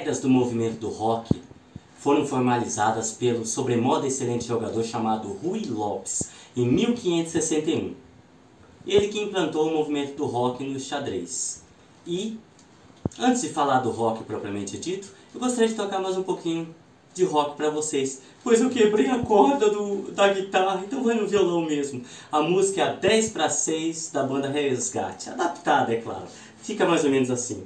regras do movimento do rock foram formalizadas pelo sobremodo excelente jogador chamado Ruy Lopes em 1561. Ele que implantou o movimento do rock no xadrez. E, antes de falar do rock propriamente dito, eu gostaria de tocar mais um pouquinho de rock para vocês, pois eu quebrei a corda da guitarra, então vai no violão mesmo. A música é a 10 para 6 da banda Resgate, adaptada, é claro. Fica mais ou menos assim.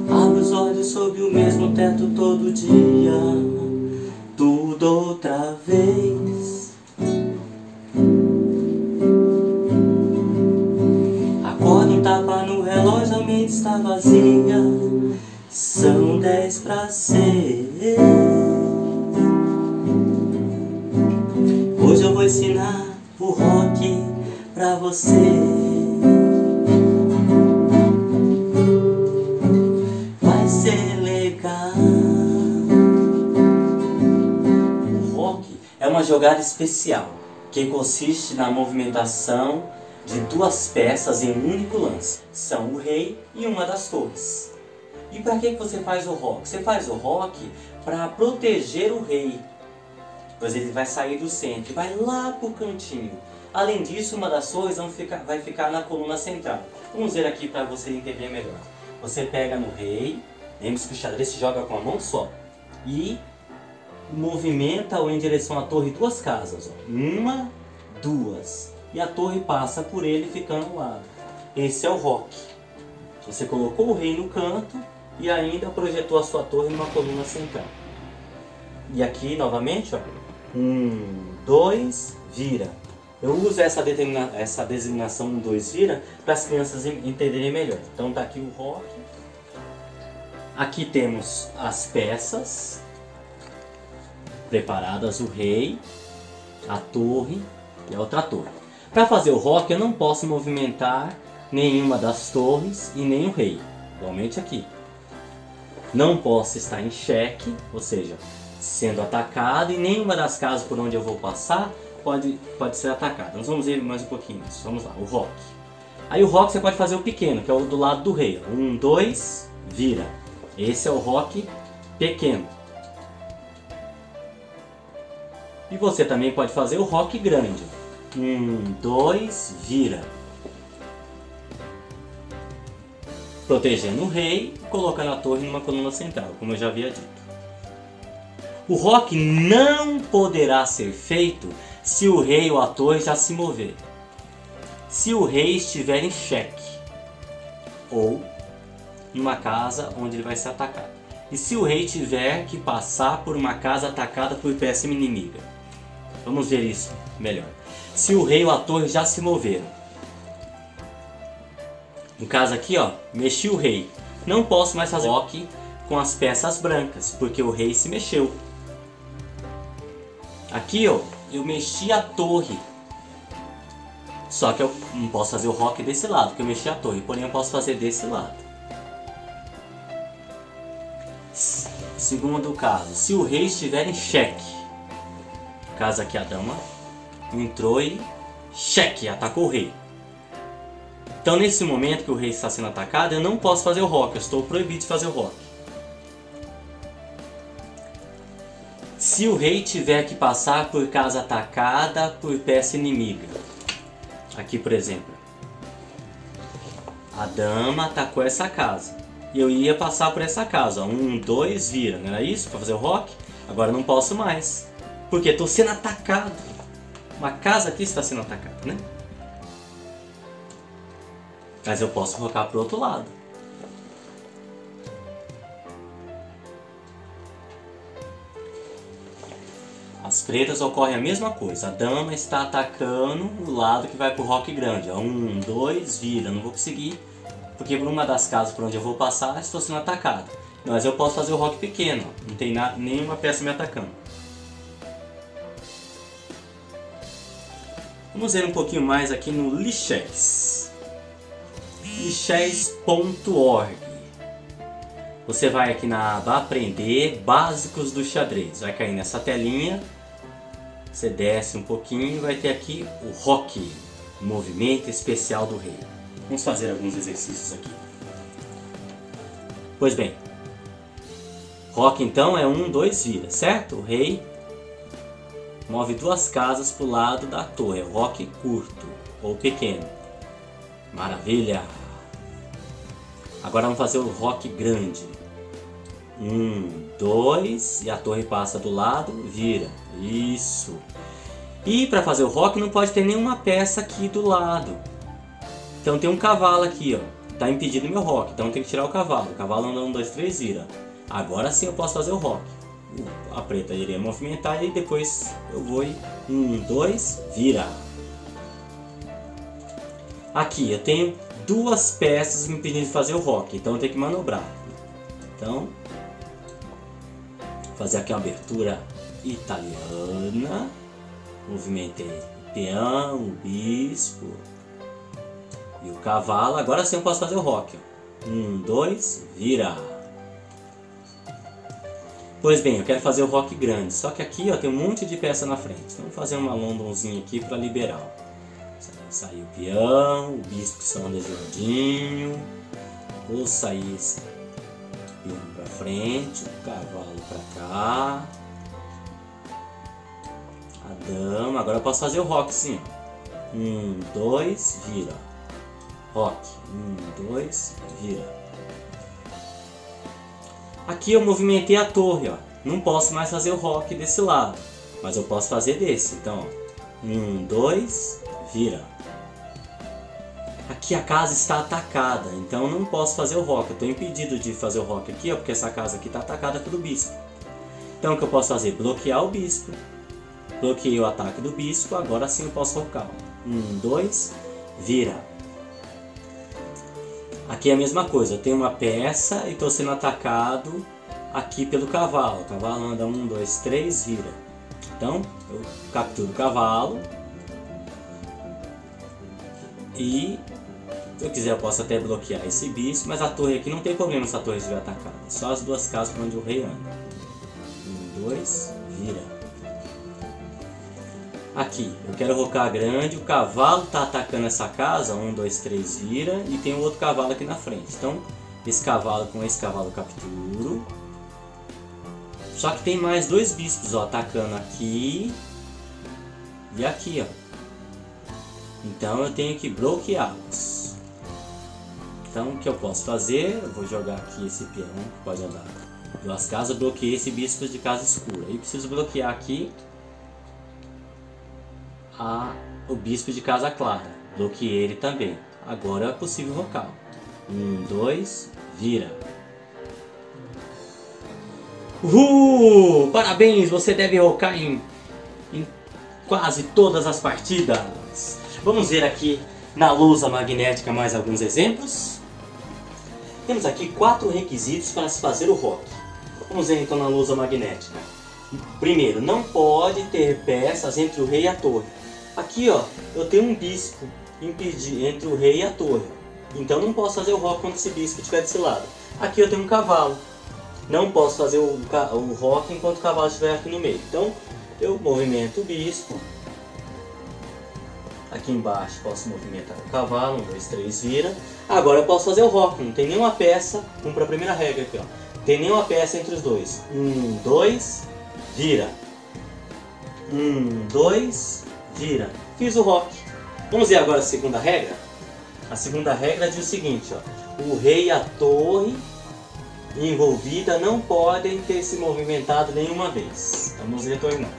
Abro os olhos sob o mesmo teto todo dia, tudo outra vez. Acordo, um tapa no relógio, a mente está vazia. São 10 para 6. Hoje eu vou ensinar o rock pra você. Vai ser legal. O rock é uma jogada especial que consiste na movimentação de duas peças em um único lance. São o rei e uma das torres. E para que você faz o rock? Você faz o rock para proteger o rei, pois ele vai sair do centro e vai lá para o cantinho. Além disso, uma das torres vai ficar na coluna central. Vamos ver aqui para você entender melhor. Você pega no rei, lembre-se que o xadrez se joga com a mão só, e movimenta-o em direção à torre duas casas. Ó. Uma, duas. E a torre passa por ele ficando ao lado. Esse é o rock. Você colocou o rei no canto e ainda projetou a sua torre numa coluna central. E aqui novamente, ó, 1, 2, vira. Eu uso essa designação 1, 2, vira para as crianças entenderem melhor. Então tá aqui o rock. Aqui temos as peças preparadas, o rei, a torre e a outra torre. Para fazer o rock eu não posso movimentar nenhuma das torres e nem o rei, igualmente aqui. Não posso estar em xeque, ou seja, sendo atacado, e nenhuma das casas por onde eu vou passar pode ser atacada. Nós vamos ver mais um pouquinho isso. Vamos lá, o rock. Aí o rock você pode fazer o pequeno, que é o do lado do rei. 1, 2, vira. Esse é o rock pequeno. E você também pode fazer o rock grande. 1, 2, vira. Protegendo o rei e colocando a torre numa coluna central, como eu já havia dito. O rock não poderá ser feito se o rei ou a torre já se mover. Se o rei estiver em xeque ou em uma casa onde ele vai ser atacado. E se o rei tiver que passar por uma casa atacada por peça inimiga. Vamos ver isso melhor. Se o rei ou a torre já se moveram. No caso aqui, ó, mexi o rei. Não posso mais fazer rock com as peças brancas, porque o rei se mexeu. Aqui, ó, eu mexi a torre. Só que eu não posso fazer o rock desse lado, porque eu mexi a torre. Porém, eu posso fazer desse lado. Segundo caso, se o rei estiver em xeque. No caso aqui, a dama entrou e xeque, atacou o rei. Então nesse momento que o rei está sendo atacado, eu não posso fazer o rock, eu estou proibido de fazer o rock. Se o rei tiver que passar por casa atacada por peça inimiga. Aqui por exemplo. A dama atacou essa casa. E eu ia passar por essa casa. 1, 2, vira. Não era isso para fazer o rock? Agora eu não posso mais. Porque estou sendo atacado. Uma casa aqui está sendo atacada, né? Mas eu posso rocar para o outro lado. As pretas ocorre a mesma coisa. A dama está atacando o lado que vai para o rock grande. 1, 2, vira. Não vou conseguir, porque por uma das casas por onde eu vou passar estou sendo atacado. Mas eu posso fazer o rock pequeno. Não tem nenhuma peça me atacando. Vamos ver um pouquinho mais aqui no Lichess. Lichess.org. você vai aqui na aba Aprender Básicos do Xadrez. Vai cair nessa telinha, você desce um pouquinho e vai ter aqui o Roque, movimento especial do rei. Vamos fazer alguns exercícios aqui. Pois bem, Roque então é 1, 2, vira, certo? O rei move 2 casas para o lado da torre, é o Roque curto ou pequeno. Maravilha! Agora vamos fazer o Roque grande. 1, 2, e a torre passa do lado, vira. Isso! E para fazer o Roque não pode ter nenhuma peça aqui do lado. Então tem um cavalo aqui, ó. Está impedindo meu Roque, então tem que tirar o cavalo. O cavalo anda 1, 2, 3, vira. Agora sim eu posso fazer o Roque. A preta iria movimentar e depois eu vou 1, 2, vira. Aqui eu tenho 2 peças me impedindo de fazer o Roque, então eu tenho que manobrar. Então, vou fazer aqui uma abertura italiana. Movimentei o peão, o bispo e o cavalo. Agora sim eu posso fazer o Roque. 1, 2, vira. Pois bem, eu quero fazer o Roque grande, só que aqui ó, tem um monte de peça na frente. Então vou fazer uma Londonzinha aqui para liberar. Saiu o peão, o bispo só anda de ladinho. Vou sair esse peão para frente, o cavalo para cá. A dama, agora eu posso fazer o Roque sim. 1, 2, vira. Roque, 1, 2, vira. Aqui eu movimentei a torre, ó. Não posso mais fazer o Roque desse lado, mas eu posso fazer desse. Então, ó, 1, 2, vira. Aqui a casa está atacada, então eu não posso fazer o Roque. Eu estou impedido de fazer o Roque aqui, ó, porque essa casa aqui está atacada pelo bispo. Então o que eu posso fazer? Bloquear o bispo. Bloqueei o ataque do bispo, agora sim eu posso rocar. 1, 2, vira. Aqui é a mesma coisa, eu tenho uma peça e estou sendo atacado aqui pelo cavalo. O cavalo anda 1, 2, 3, vira. Então eu capturo o cavalo. E se eu quiser eu posso até bloquear esse bispo, mas a torre aqui não tem problema se a torre estiver atacada. Só as 2 casas para onde o rei anda. 1, 2, vira. Aqui, eu quero rocar grande, o cavalo está atacando essa casa, 1, 2, 3, vira, e tem um outro cavalo aqui na frente. Então, esse cavalo com esse cavalo eu capturo. Só que tem mais 2 bispos, ó, atacando aqui e aqui, ó. Então eu tenho que bloqueá-los. Então o que eu posso fazer? Eu vou jogar aqui esse peão, que pode andar 2 casas, eu bloqueei esse bispo de casa escura. E preciso bloquear aqui o bispo de casa clara. Bloqueei ele também. Agora é possível rocar. 1, 2, vira. Parabéns! Você deve rocar em quase todas as partidas. Vamos ver aqui na lousa magnética mais alguns exemplos. Temos aqui 4 requisitos para se fazer o Roque. Vamos ver então na lousa magnética. Primeiro, não pode ter peças entre o rei e a torre. Aqui ó, eu tenho um bispo impedido entre o rei e a torre. Então não posso fazer o Roque quando esse bispo estiver desse lado. Aqui eu tenho um cavalo. Não posso fazer o Roque enquanto o cavalo estiver aqui no meio. Então eu movimento o bispo. Aqui embaixo posso movimentar o cavalo, 1, 2, 3, vira. Agora eu posso fazer o Roque, não tem nenhuma peça, vamos para a primeira regra aqui, ó. Tem nenhuma peça entre os dois. 1, 2, vira. 1, 2, vira. Fiz o Roque. Vamos ver agora a segunda regra? A segunda regra diz o seguinte, ó. O rei e a torre envolvida não podem ter se movimentado nenhuma vez. Vamos retornar.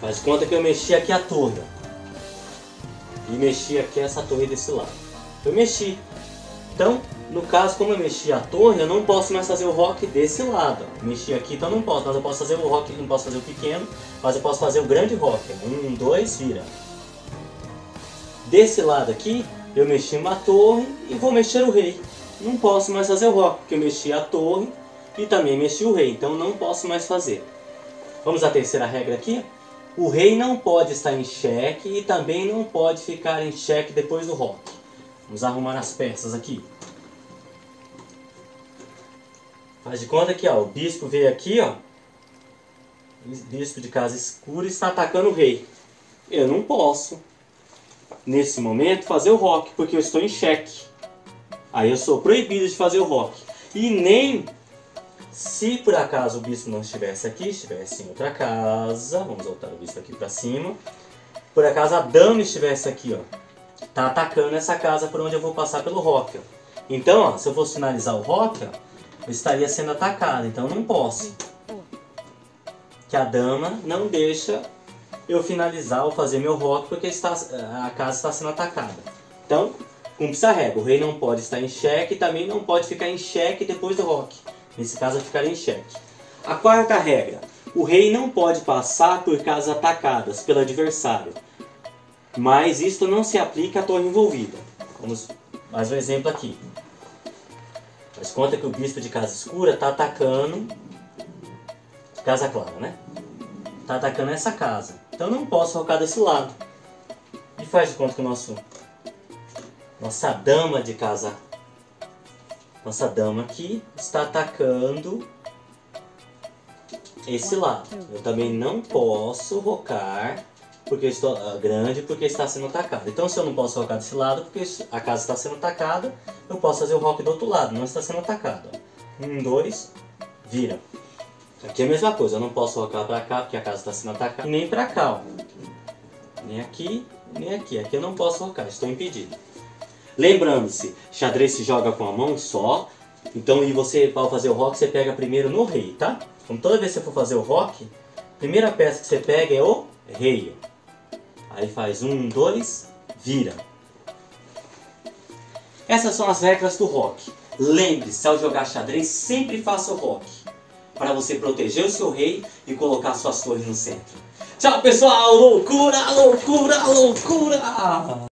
Faz de conta que eu mexi aqui a torre, ó. E mexi aqui essa torre desse lado. Eu mexi. Então, no caso, como eu mexi a torre, eu não posso mais fazer o Roque desse lado, ó. Mexi aqui, então não posso. Mas eu posso fazer o Roque, não posso fazer o pequeno, mas eu posso fazer o grande Roque. 1, 2, vira. Desse lado aqui, eu mexi uma torre e vou mexer o rei. Não posso mais fazer o Roque, porque eu mexi a torre e também mexi o rei. Então não posso mais fazer. Vamos à terceira regra aqui. O rei não pode estar em xeque e também não pode ficar em xeque depois do Roque. Vamos arrumar as peças aqui. Faz de conta que ó, o bispo veio aqui, ó. O bispo de casa escura está atacando o rei. Eu não posso, nesse momento, fazer o roque, porque eu estou em xeque. Aí eu sou proibido de fazer o roque. E nem se por acaso o bispo não estivesse aqui, estivesse em outra casa, vamos voltar o bispo aqui para cima. Por acaso a dama estivesse aqui, ó, tá atacando essa casa por onde eu vou passar pelo roque. Ó. Então, ó, se eu fosse finalizar o roque, ó, eu estaria sendo atacado, então não posso. Que a dama não deixa eu finalizar ou fazer meu roque porque a casa está sendo atacada. Então, cumpre-se a regra. O rei não pode estar em xeque e também não pode ficar em xeque depois do roque. Nesse caso, eu ficaria em xeque. A quarta regra. O rei não pode passar por casas atacadas pelo adversário. Mas isto não se aplica à torre envolvida. Vamos mais um exemplo aqui. Faz conta que o bispo de casa escura está atacando... Casa clara, né? Está atacando essa casa. Então não posso rocar desse lado. E faz de conta que nossa dama de casa... Nossa dama aqui está atacando esse lado. Eu também não posso rocar porque estou grande porque está sendo atacada. Então se eu não posso rocar desse lado porque a casa está sendo atacada, eu posso fazer o roque do outro lado, não está sendo atacada. 1, 2, vira. Aqui é a mesma coisa, eu não posso rocar para cá porque a casa está sendo atacada. E nem para cá, ó. Nem aqui, nem aqui. Aqui eu não posso rocar, estou impedido. Lembrando-se, xadrez se joga com a mão só. Então, e você, para fazer o roque, você pega primeiro no rei, tá? Então, toda vez que você for fazer o roque, a primeira peça que você pega é o rei. Aí faz 1, 2, vira. Essas são as regras do roque. Lembre-se, ao jogar xadrez, sempre faça o roque. Para você proteger o seu rei e colocar suas torres no centro. Tchau, pessoal! Loucura, loucura, loucura!